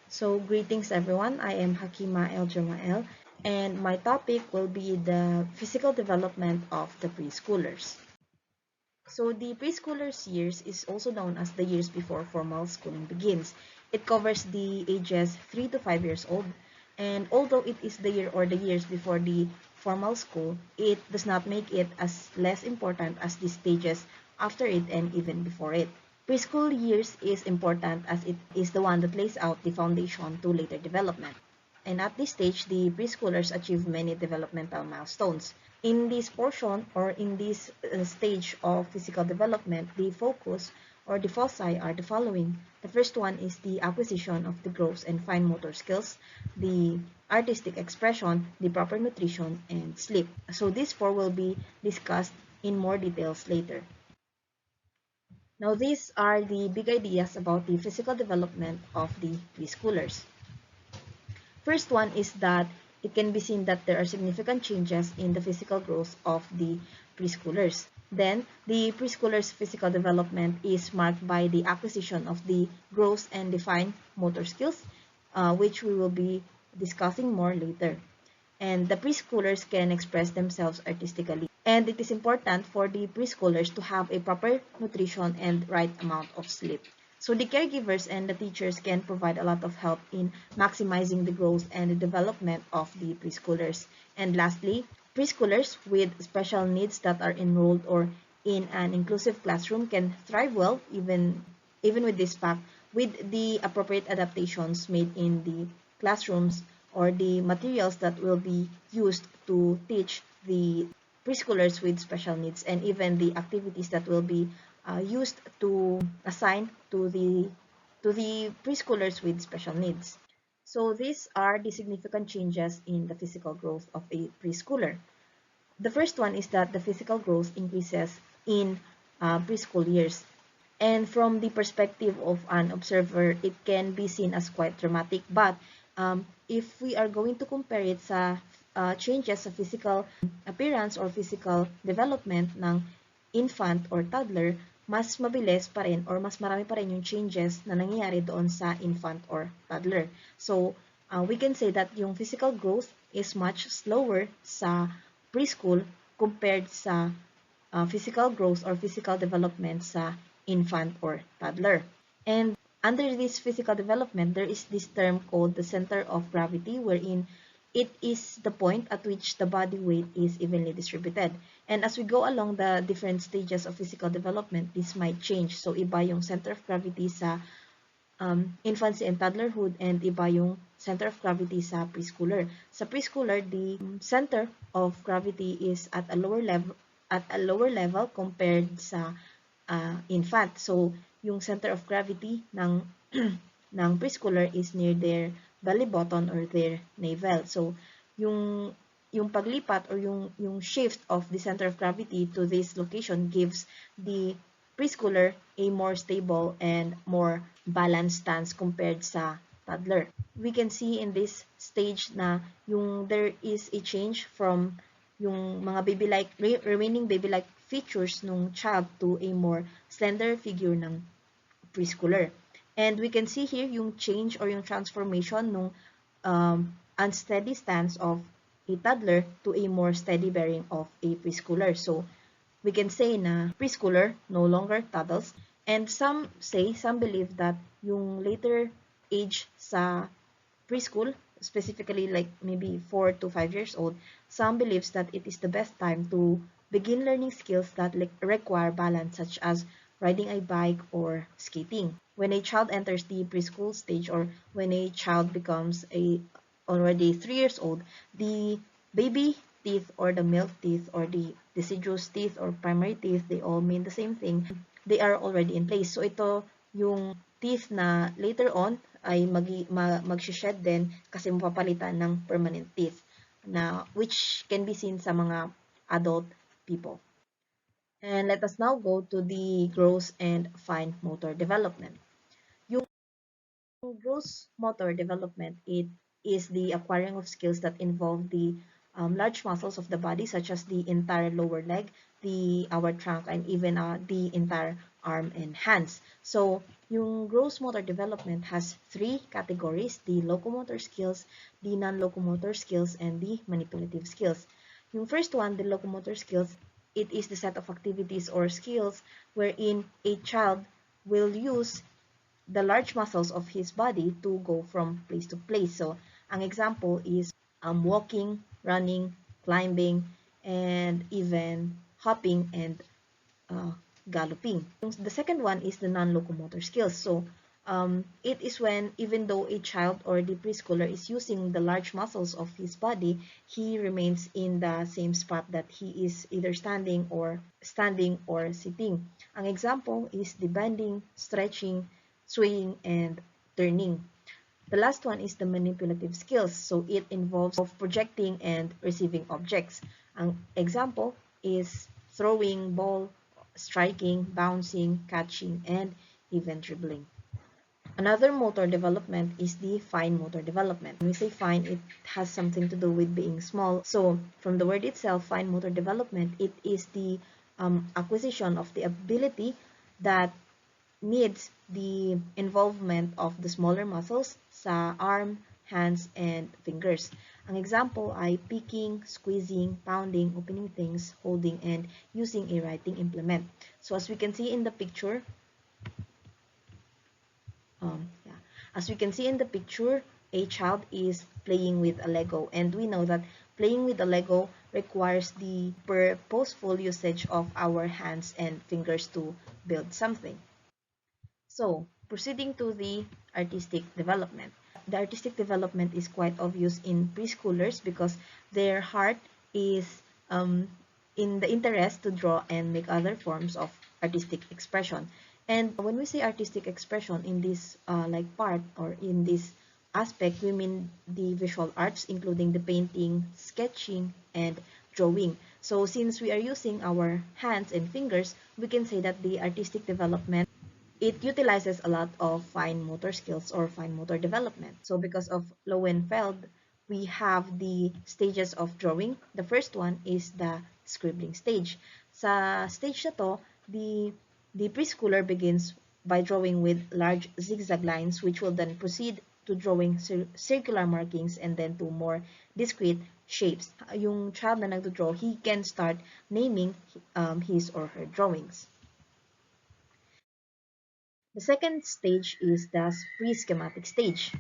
So, greetings everyone. I am Hakima El Jamael, and my topic will be the physical development of the preschoolers. So, the preschoolers years is also known as the years before formal schooling begins. It covers the ages 3 to 5 years old, and although it is the year or the years before the formal school, it does not make it as less important as the stages after it and even before it. Preschool years is important as it is the one that lays out the foundation to later development. And at this stage, the preschoolers achieve many developmental milestones. In this portion or in this stage of physical development, the focus or the foci are the following. The first one is the acquisition of the gross and fine motor skills, the artistic expression, the proper nutrition, and sleep. So these four will be discussed in more details later. Now, these are the big ideas about the physical development of the preschoolers. First one is that it can be seen that there are significant changes in the physical growth of the preschoolers. Then, the preschoolers' physical development is marked by the acquisition of the gross and defined motor skills, which we will be discussing more later. And the preschoolers can express themselves artistically. And it is important for the preschoolers to have a proper nutrition and right amount of sleep. So the caregivers and the teachers can provide a lot of help in maximizing the growth and the development of the preschoolers. And lastly, preschoolers with special needs that are enrolled or in an inclusive classroom can thrive well even with this fact with the appropriate adaptations made in the classrooms or the materials that will be used to teach the preschoolers with special needs and even the activities that will be used to assign to the preschoolers with special needs. So these are the significant changes in the physical growth of a preschooler. The first one is that the physical growth increases in preschool years. And from the perspective of an observer, it can be seen as quite dramatic. But if we are going to compare it sa changes sa physical appearance or physical development ng infant or toddler, mas mabilis pa rin or mas marami pa rin yung changes na nangyayari doon sa infant or toddler. So, we can say that yung physical growth is much slower sa preschool compared sa physical growth or physical development sa infant or toddler. And under this physical development, there is this term called the center of gravity, wherein it is the point at which the body weight is evenly distributed. And as we go along the different stages of physical development, this might change. So, iba yung center of gravity sa infancy and toddlerhood and iba yung center of gravity sa preschooler. Sa preschooler, the center of gravity is at a lower level compared sa infant. So, yung center of gravity ng ng preschooler is near their belly button or their navel. So, yung paglipat or yung shift of the center of gravity to this location gives the preschooler a more stable and more balanced stance compared sa toddler. We can see in this stage na there is a change from yung mga baby-like, remaining baby-like features ng child to a more slender figure ng preschooler. And we can see here yung change or yung transformation ng unsteady stance of a toddler to a more steady bearing of a preschooler. So, we can say na preschooler no longer toddles. And some believe that yung later age sa preschool, specifically like maybe 4 to 5 years old, some believes that it is the best time to begin learning skills that require balance, such as riding a bike or skating. When a child enters the preschool stage or when a child becomes already 3 years old, the baby teeth or the milk teeth or the deciduous teeth or primary teeth, they all mean the same thing. They are already in place. So ito yung teeth na later on ay mag-shed din kasi mapapalitan ng permanent teeth na which can be seen sa mga adult people. And let us now go to the gross and fine motor development. Yung gross motor development, it is the acquiring of skills that involve the large muscles of the body, such as the entire lower leg, our trunk, and even the entire arm and hands. So, Yung gross motor development has three categories: the locomotor skills, the non-locomotor skills, and the manipulative skills. Yung first one, the locomotor skills, it is the set of activities or skills wherein a child will use the large muscles of his body to go from place to place. So, ang example is walking, running, climbing, and even hopping and uh, galloping. The second one is the non-locomotor skills. So, it is when even though a child or the preschooler is using the large muscles of his body, he remains in the same spot that he is either standing or sitting. An example is the bending, stretching, swaying, and turning. The last one is the manipulative skills. So it involves projecting and receiving objects. An example is throwing ball, striking, bouncing, catching, and even dribbling. Another motor development is the fine motor development. When we say fine, it has something to do with being small. So from the word itself, fine motor development, it is the acquisition of the ability that needs the involvement of the smaller muscles sa arm, hands, and fingers. Ang example ay picking, squeezing, pounding, opening things, holding, and using a writing implement. So as we can see in the picture, yeah. As we can see in the picture, a child is playing with a Lego, and we know that playing with a Lego requires the purposeful usage of our hands and fingers to build something. So, proceeding to the artistic development. The artistic development is quite obvious in preschoolers because their heart is in the interest to draw and make other forms of artistic expression. And when we say artistic expression in this like part or in this aspect, we mean the visual arts, including the painting, sketching, and drawing. So since we are using our hands and fingers, we can say that the artistic development, it utilizes a lot of fine motor skills or fine motor development. So because of Lowenfeld, we have the stages of drawing. The first one is the scribbling stage. Sa stage na to, the preschooler begins by drawing with large zigzag lines, which will then proceed to drawing circular markings and then to more discrete shapes. Yung child na nagdo-draw, he can start naming his or her drawings. The second stage is the pre-schematic stage.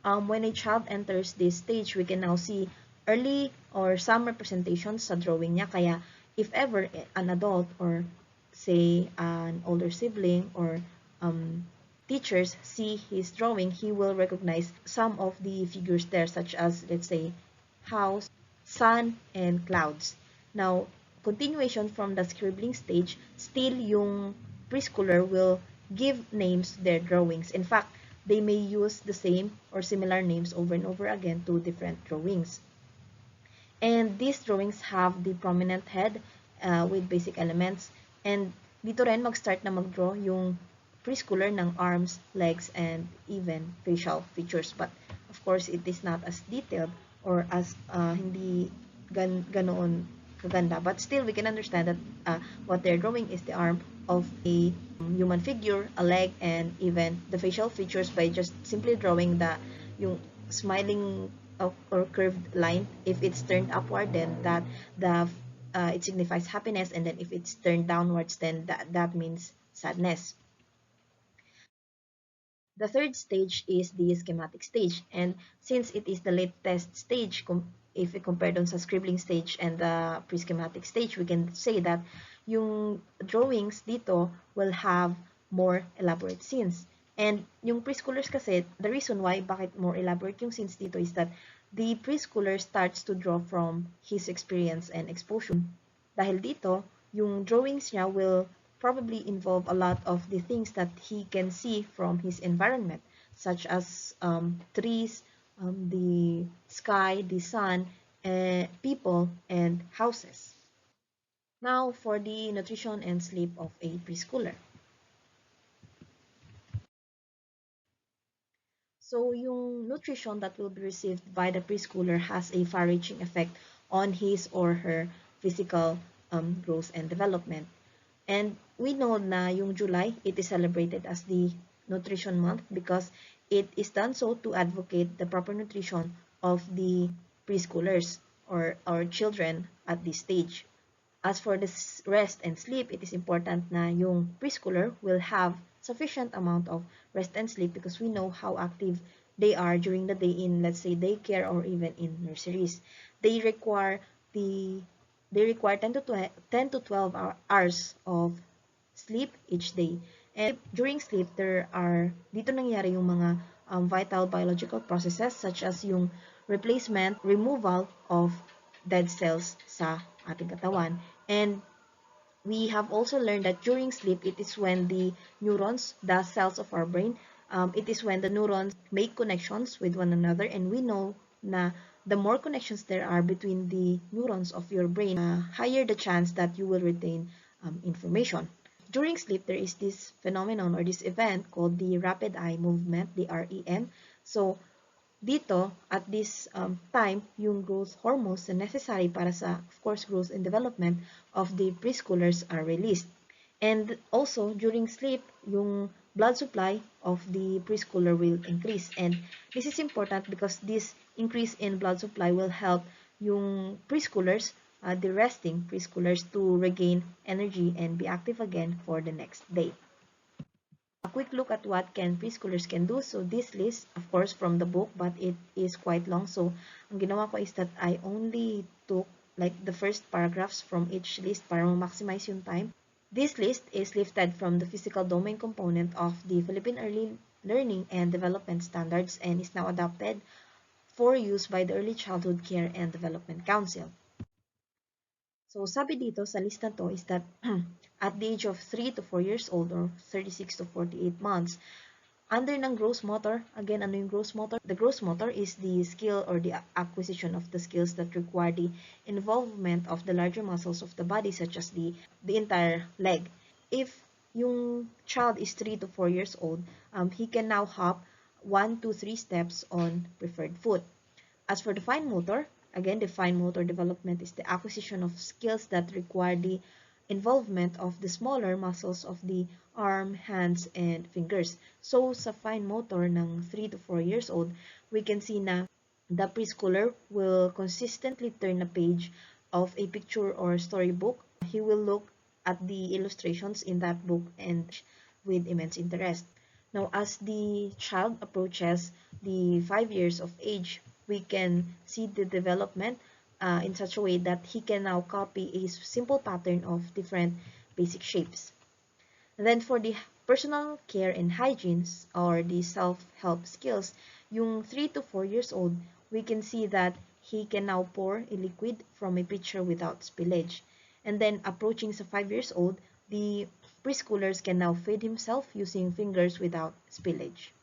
When a child enters this stage, we can now see early or some representations sa drawing niya. Kaya if ever an adult or say an older sibling or teachers see his drawing, he will recognize some of the figures there, such as, let's say, house, sun, and clouds. Now, continuation from the scribbling stage, still yung preschooler will give names to their drawings. In fact, they may use the same or similar names over and over again to different drawings. And these drawings have the prominent head with basic elements. And dito rin mag-start na mag-draw yung preschooler ng arms, legs, and even facial features. But of course, it is not as detailed or as hindi ganoon kaganda. But still, we can understand that what they're drawing is the arm of a human figure, a leg, and even the facial features by just simply drawing yung smiling or curved line. If it's turned upward, then it signifies happiness, and then if it's turned downwards, then that means sadness. The third stage is the schematic stage, and since it is the latest stage, if we compare dun sa scribbling stage and the pre-schematic stage, we can say that yung drawings dito will have more elaborate scenes. And yung preschoolers kasi, the reason why bakit more elaborate yung scenes dito is that the preschooler starts to draw from his experience and exposure. Dahil dito, yung drawings niya will probably involve a lot of the things that he can see from his environment, such as trees, the sky, the sun, people, and houses. Now for the nutrition and sleep of a preschooler. So yung nutrition that will be received by the preschooler has a far-reaching effect on his or her physical growth and development. And we know na yung July, it is celebrated as the Nutrition Month because it is done so to advocate the proper nutrition of the preschoolers or children at this stage. As for the rest and sleep, it is important na yung preschooler will have sufficient amount of rest and sleep because we know how active they are during the day in, let's say, daycare or even in nurseries. They require the they require 10 to 12 hours of sleep each day. And during sleep, dito nangyari yung mga vital biological processes such as yung replacement, removal of dead cells sa ating katawan. And we have also learned that during sleep, it is when the neurons, the cells of our brain, it is when the neurons make connections with one another. And we know na the more connections there are between the neurons of your brain, higher the chance that you will retain information. During sleep, there is this phenomenon or this event called the rapid eye movement, the REM. So, dito, at this time, yung growth hormones na necessary para sa, of course, growth and development of the preschoolers are released. And also, during sleep, yung blood supply of the preschooler will increase. And this is important because this increase in blood supply will help yung preschoolers, the resting preschoolers, to regain energy and be active again for the next day. A quick look at what preschoolers can do. So this list, of course, from the book, but it is quite long. So ang ginawa ko is that I only took like the first paragraphs from each list para maximize yung time. This list is lifted from the physical domain component of the Philippine Early Learning and Development Standards and is now adopted for use by the Early Childhood Care and Development Council. So, sabi dito sa list na to is that at the age of 3 to 4 years old or 36 to 48 months, under ng gross motor, again, ano yung gross motor? The gross motor is the skill or the acquisition of the skills that require the involvement of the larger muscles of the body such as the entire leg. If yung child is 3 to 4 years old, he can now hop 1 to 3 steps on preferred foot. As for the fine motor, again, the fine motor development is the acquisition of skills that require the involvement of the smaller muscles of the arm, hands, and fingers. So, sa fine motor ng 3 to 4 years old, we can see na the preschooler will consistently turn a page of a picture or storybook. He will look at the illustrations in that book and with immense interest. Now, as the child approaches the 5 years of age, we can see the development in such a way that he can now copy a simple pattern of different basic shapes. And then for the personal care and hygiene or the self-help skills, yung 3 to 4 years old, we can see that he can now pour a liquid from a pitcher without spillage. And then approaching sa 5 years old, the preschoolers can now feed himself using fingers without spillage.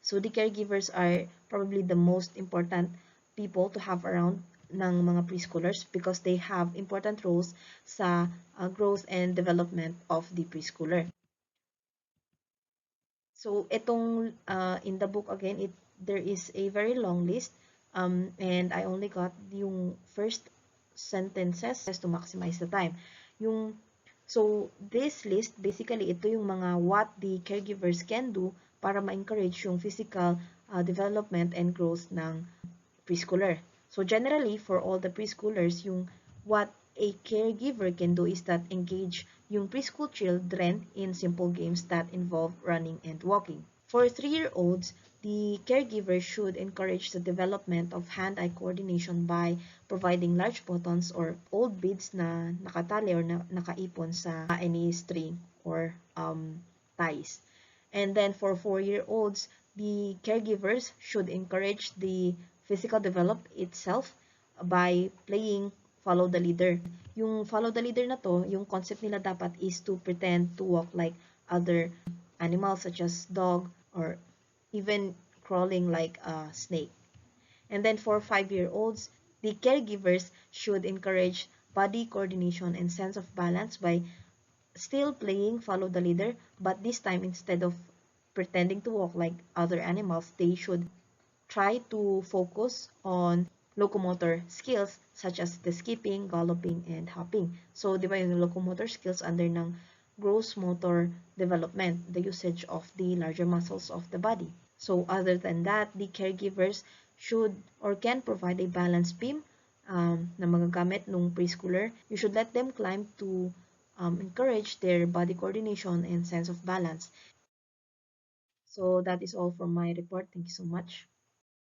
So the caregivers are probably the most important people to have around ng mga preschoolers because they have important roles sa growth and development of the preschooler. So itong in the book again, there is a very long list and I only got yung first sentences to maximize the time. So this list, basically, ito yung mga what the caregivers can do para ma-encourage yung physical development and growth ng preschooler. So generally, for all the preschoolers, yung what a caregiver can do is that engage yung preschool children in simple games that involve running and walking. For 3-year-olds, the caregiver should encourage the development of hand-eye coordination by providing large buttons or old beads na nakatali or nakaipon sa any string or ties. And then for 4-year-olds, the caregivers should encourage the physical development itself by playing follow the leader. Yung follow the leader na to, yung concept nila dapat is to pretend to walk like other animals such as dog or even crawling like a snake. And then for 5-year-olds, the caregivers should encourage body coordination and sense of balance by still playing follow the leader, but this time instead of pretending to walk like other animals, they should try to focus on locomotor skills such as the skipping, galloping, and hopping. So, di ba yung locomotor skills under ng gross motor development, the usage of the larger muscles of the body. So other than that, the caregivers should or can provide a balance beam na magagamit nung preschooler. You should let them climb to encourage their body coordination and sense of balance. So that is all from my report. Thank you so much.